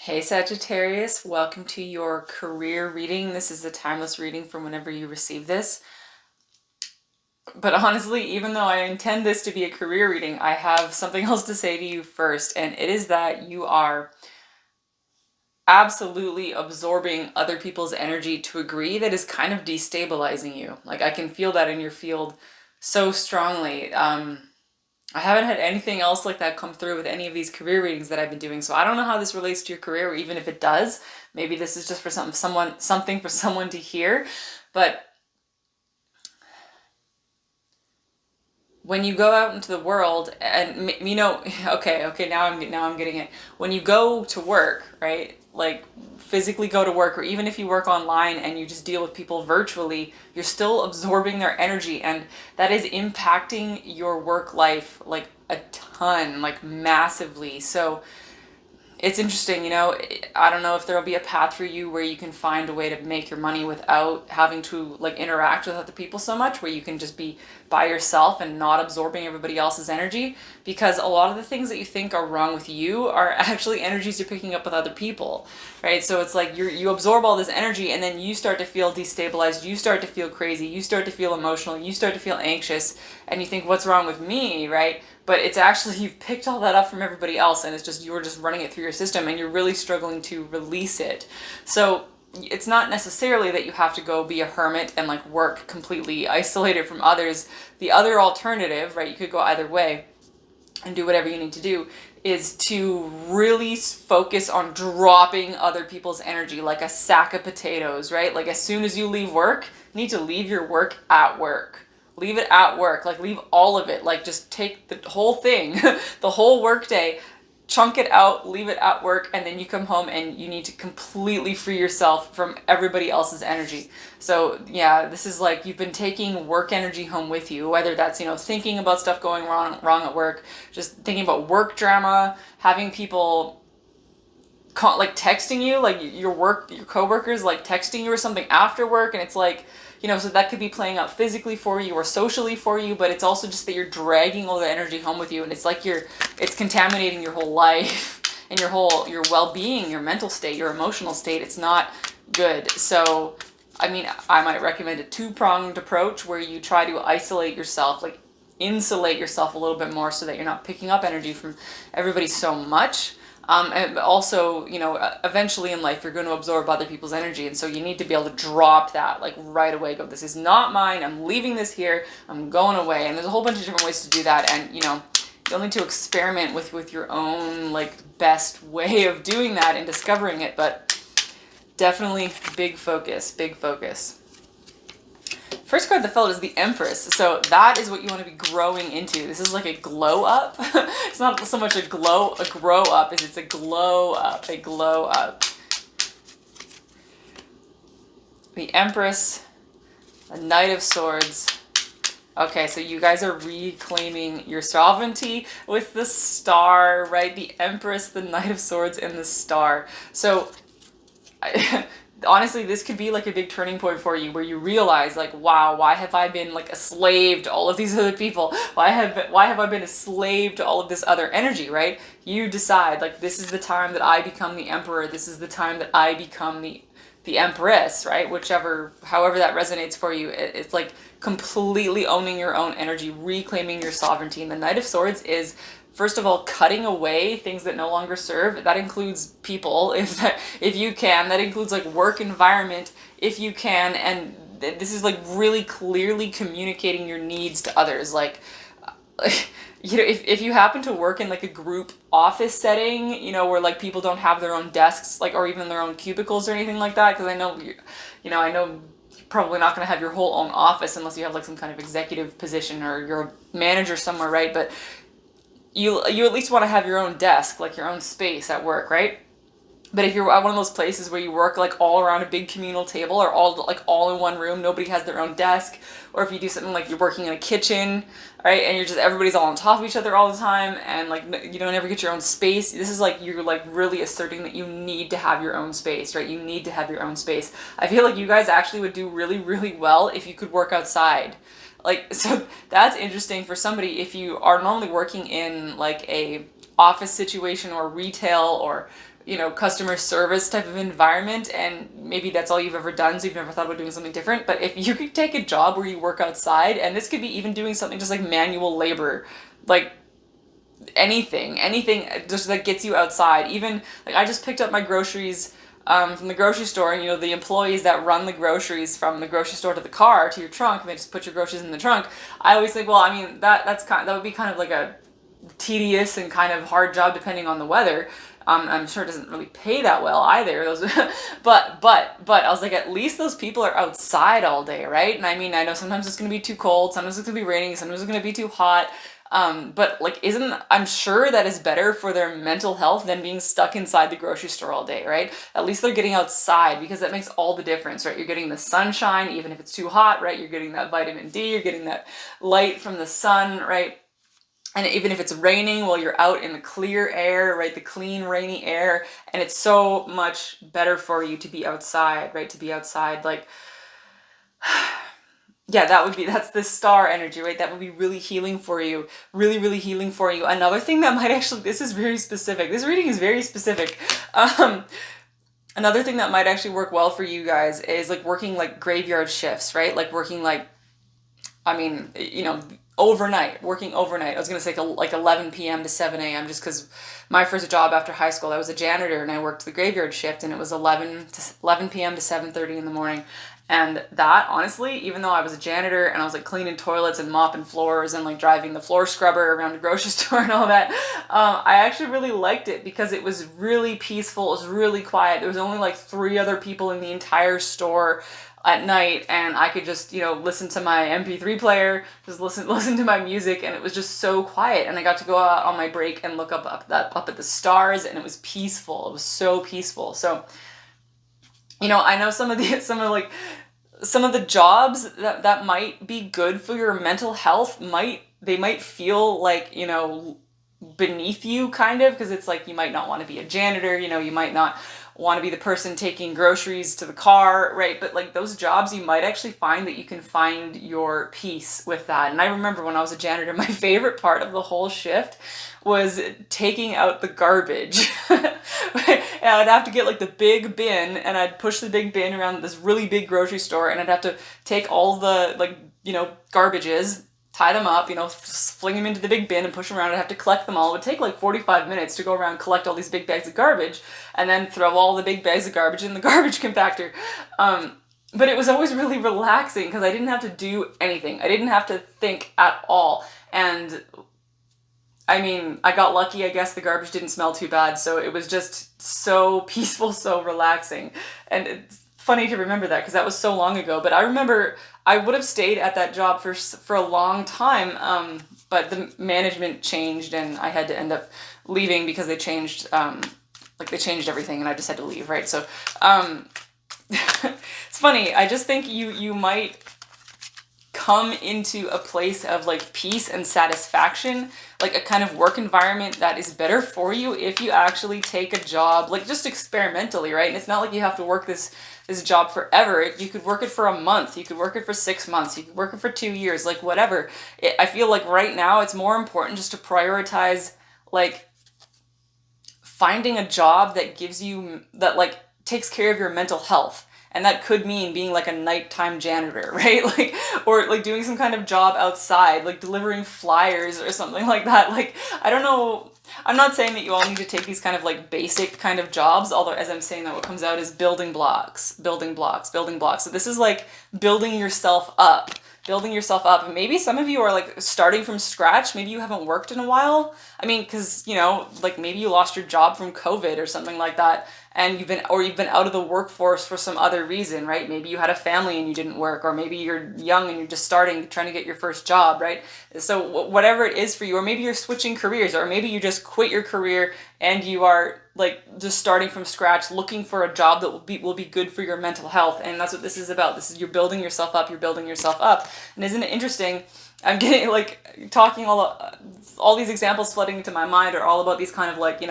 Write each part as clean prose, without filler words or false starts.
Hey Sagittarius, welcome to your career reading. This is a timeless reading from whenever you receive this. But honestly, even though I intend this to be a career reading, I have something else to say to you first, and it is that you are absolutely absorbing other people's energy to a degree that is kind of destabilizing you. Like, I can feel that in your field so strongly. I haven't had anything else like that come through with any of these career readings that I've been doing. So I don't know how this relates to your career, or even if it does. Maybe this is just for something for someone to hear. But when you go out into the world, and okay, now I'm getting it. When you go to work, right? Like physically go to work, or even if you work online and you just deal with people virtually, you're still absorbing their energy, and that is impacting your work life like a ton, like massively. So it's interesting, I don't know if there'll be a path for you where you can find a way to make your money without having to like interact with other people so much, where you can just be by yourself and not absorbing everybody else's energy, because a lot of the things that you think are wrong with you are actually energies you're picking up with other people, right? So it's like you absorb all this energy, and then you start to feel destabilized, you start to feel crazy, you start to feel emotional, you start to feel anxious, and you think, what's wrong with me, right? But it's actually you've picked all that up from everybody else, and it's just you're just running it through your system, and you're really struggling to release it. So it's not necessarily that you have to go be a hermit and like work completely isolated from others. The other alternative, right, you could go either way and do whatever you need to do, is to really focus on dropping other people's energy like a sack of potatoes, right? Like as soon as you leave work, you need to leave your work at work. Leave it at work. Like leave all of it. Like just take the whole thing, the whole work day, chunk it out, leave it at work, and then you come home and you need to completely free yourself from everybody else's energy. So yeah, this is like you've been taking work energy home with you, whether that's, thinking about stuff going wrong at work, just thinking about work drama, having people like texting you, like your coworkers like texting you or something after work, and it's like, so that could be playing out physically for you or socially for you, but it's also just that you're dragging all the energy home with you, and it's like it's contaminating your whole life and your well-being, your mental state, your emotional state. It's not good. So, I mean, I might recommend a two-pronged approach where you try to isolate yourself, like insulate yourself a little bit more so that you're not picking up energy from everybody so much. And also, eventually in life, you're going to absorb other people's energy. And so you need to be able to drop that like right away. Go, this is not mine. I'm leaving this here. I'm going away. And there's a whole bunch of different ways to do that. And, you'll need to experiment with your own like best way of doing that and discovering it. But definitely big focus, big focus. First card that fell is the Empress. So that is what you want to be growing into. This is like a glow up. It's not so much a grow up as it's a glow up, a glow up. The Empress, the Knight of Swords. Okay, so you guys are reclaiming your sovereignty with the Star, right? The Empress, the Knight of Swords, and the Star. So honestly, this could be like a big turning point for you, where you realize like, wow, why have I been like a slave to all of these other people? Why have I been a slave to all of this other energy, right? You decide like, this is the time that I become the emperor. This is the time that I become the empress, right? However that resonates for you. It's like completely owning your own energy, reclaiming your sovereignty. And the Knight of Swords is, first of all, cutting away things that no longer serve. That includes people, if you can. That includes like work environment, if you can. And this is like really clearly communicating your needs to others. Like, if you happen to work in like a group office setting, where like people don't have their own desks, like, or even their own cubicles or anything like that, because I know, I know you're probably not going to have your whole own office unless you have like some kind of executive position or you're a manager somewhere, right? But you at least want to have your own desk, like your own space at work, right? But if you're at one of those places where you work like all around a big communal table, or all in one room, nobody has their own desk, or if you do something like you're working in a kitchen, right, and everybody's all on top of each other all the time, and like you don't ever get your own space. This is like you're like really asserting that you need to have your own space, right? You need to have your own space. I feel like you guys actually would do really, really well if you could work outside. Like, so that's interesting for somebody if you are normally working in like a office situation or retail, or customer service type of environment, and maybe that's all you've ever done, so you've never thought about doing something different. But if you could take a job where you work outside, and this could be even doing something just like manual labor, like anything just that gets you outside. Even like I just picked up my groceries from the grocery store, and the employees that run the groceries from the grocery store to the car to your trunk, and they just put your groceries in the trunk. I always think, well, I mean, that would be kind of like a tedious and kind of hard job depending on the weather. I'm sure it doesn't really pay that well either. Those, but I was like, at least those people are outside all day, right? And I mean, I know sometimes it's gonna be too cold, sometimes it's gonna be raining, sometimes it's gonna be too hot. But like, I'm sure that is better for their mental health than being stuck inside the grocery store all day, right? At least they're getting outside, because that makes all the difference, right? You're getting the sunshine, even if it's too hot, right? You're getting that vitamin D, you're getting that light from the sun, right? And even if it's raining, well, you're out in the clear air, right? The clean, rainy air. And it's so much better for you to be outside, right? To be outside, like, yeah, that's the star energy, right? That would be really healing for you. Really, really healing for you. Another thing that might actually, this is very specific. This reading is very specific. Another thing that might actually work well for you guys is like working like graveyard shifts, right? Like working like, I mean, working overnight. I was going to say like 11 p.m. to 7 a.m. just because my first job after high school, I was a janitor and I worked the graveyard shift, and it was 11 p.m. to 7:30 in the morning. And that, honestly, even though I was a janitor and I was like cleaning toilets and mopping floors and like driving the floor scrubber around the grocery store and all that, I actually really liked it because it was really peaceful. It was really quiet. There was only like 3 other people in the entire store at night, and I could just listen to my MP3 player, just listen to my music, and it was just so quiet. And I got to go out on my break and look up at the stars, and it was peaceful. It was so peaceful. So I know some of the jobs that might be good for your mental health might feel like beneath you, kind of, because it's like you might not want to be a janitor, you might not want to be the person taking groceries to the car, right? But like those jobs, you might actually find that you can find your peace with that. And I remember when I was a janitor, my favorite part of the whole shift was taking out the garbage. And I'd have to get like the big bin, and I'd push the big bin around this really big grocery store, and I'd have to take all the garbages, tie them up, fling them into the big bin and push them around. I'd have to collect them all. It would take like 45 minutes to go around and collect all these big bags of garbage, and then throw all the big bags of garbage in the garbage compactor. But it was always really relaxing because I didn't have to do anything. I didn't have to think at all. And I mean, I got lucky, I guess the garbage didn't smell too bad, so it was just so peaceful, so relaxing. And it's funny to remember that because that was so long ago, but I remember I would have stayed at that job for a long time, but the management changed and I had to end up leaving because they changed everything, and I just had to leave, right? So it's funny, I just think you might come into a place of like peace and satisfaction, like a kind of work environment that is better for you if you actually take a job, like just experimentally, right? And it's not like you have to work this job forever. You could work it for a month, you could work it for 6 months, you could work it for 2 years, like whatever. I feel like right now it's more important just to prioritize like finding a job that gives you, that like takes care of your mental health. And that could mean being like a nighttime janitor, right? Like, or like doing some kind of job outside, like delivering flyers or something like that. Like, I don't know. I'm not saying that you all need to take these kind of like basic kind of jobs, although as I'm saying that, what comes out is building blocks, building blocks, building blocks. So this is like building yourself up. And maybe some of you are like starting from scratch. Maybe you haven't worked in a while. I mean, because, like maybe you lost your job from COVID or something like that. And you've been out of the workforce for some other reason, right? Maybe you had a family and you didn't work, or maybe you're young and you're just trying to get your first job, right? So whatever it is for you, or maybe you're switching careers, or maybe you just quit your career and you are like just starting from scratch, looking for a job that will be good for your mental health. And that's what this is about. This is, you're building yourself up. And isn't it interesting? I'm getting like talking all these examples flooding into my mind are all about these kind of like,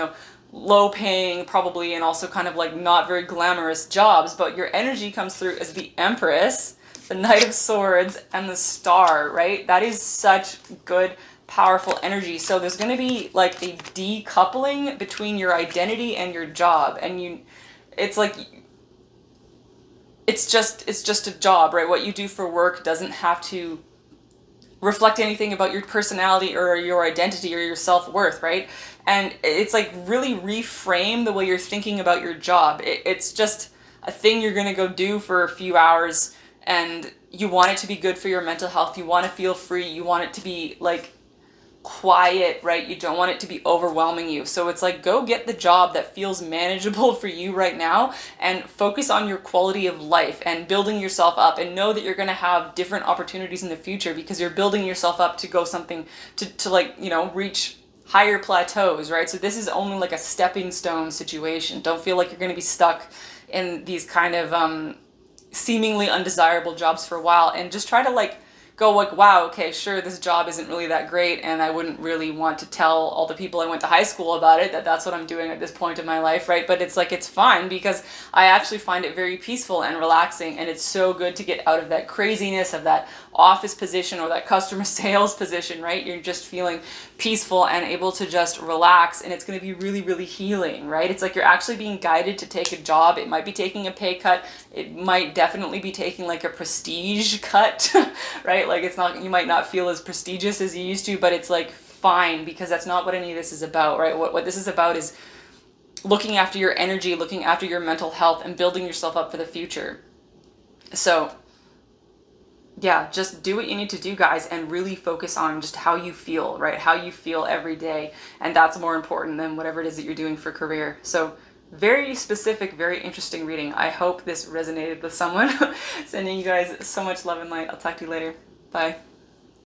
low paying probably, and also kind of like not very glamorous jobs, but your energy comes through as the Empress, the Knight of Swords, and the Star, right? That is such good powerful energy. So there's going to be like a decoupling between your identity and your job. And it's like, it's just a job, right? What you do for work doesn't have to reflect anything about your personality or your identity or your self-worth, right? And it's like really reframe the way you're thinking about your job. It's just a thing you're going to go do for a few hours, and you want it to be good for your mental health. You want to feel free. You want it to be like quiet, right? You don't want it to be overwhelming you. So it's like, go get the job that feels manageable for you right now, and focus on your quality of life and building yourself up, and know that you're going to have different opportunities in the future because you're building yourself up to go something to like, you know, reach higher plateaus, right? So this is only like a stepping stone situation. Don't feel like you're going to be stuck in these kind of seemingly undesirable jobs for a while, and just try to like go like, wow, okay, sure, this job isn't really that great, and I wouldn't really want to tell all the people I went to high school about it, that that's what I'm doing at this point in my life, right? But it's like, it's fine because I actually find it very peaceful and relaxing, and it's so good to get out of that craziness of that office position or that customer sales position, right? You're just feeling peaceful and able to just relax, and it's going to be really, really healing, right? It's like you're actually being guided to take a job. It might be taking a pay cut. It might definitely be taking like a prestige cut, right? Like, it's not, you might not feel as prestigious as you used to, but it's like fine, because that's not what any of this is about, right? What this is about is looking after your energy, looking after your mental health, and building yourself up for the future. So yeah, just do what you need to do, guys, and really focus on just how you feel, right? How you feel every day. And that's more important than whatever it is that you're doing for career. So very specific, very interesting reading. I hope this resonated with someone. Sending you guys so much love and light. I'll talk to you later. Bye.